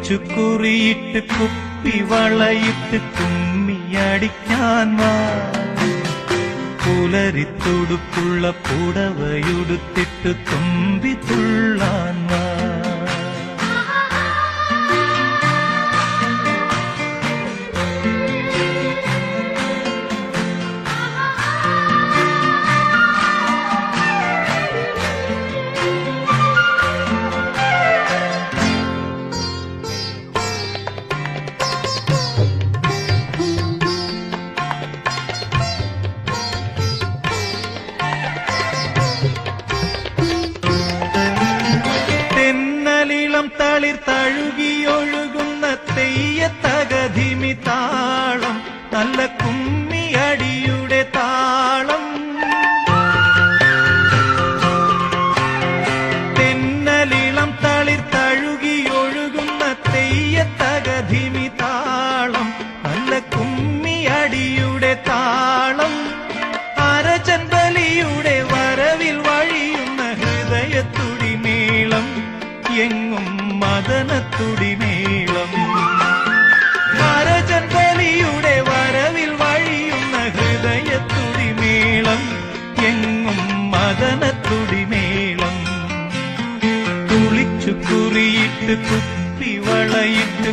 കുളിച്ചുകുറിയിട്ട് കുപ്പി വളയിട്ട് കുമ്മിയടിക്കാൻ വാ. പുലരിത്തുടുപ്പുള്ള പുടവയുടുത്തിട്ട് തുമ്പി തുള്ളാൻ വാ. തളിർ തഴുകിയൊഴുകുന്ന തെയ്യത്തകധിമി താളം, നല്ല കുമ്മിയടിയുടെ താളം. തെന്നലിളം തളിർ തഴുകിയൊഴുകുന്ന തെയ്യത്തകധിമി താളം, നല്ല കുമ്മിയടിയുടെ താളം. അരചൻബലിയുടെ വരവിൽ വഴിയുന്ന ഹൃദയത്തുടിമേളം, എങ്ങും മദനത്തുടിമേളം. അരചൻബലിയുടെ വരവിൽ വഴിയുന്ന ഹൃദയത്തുടിമേളം, എങ്ങും മദനത്തുടിമേളം. കുളിച്ചുകുറിയിട്ട് കുപ്പി വളയിട്ട്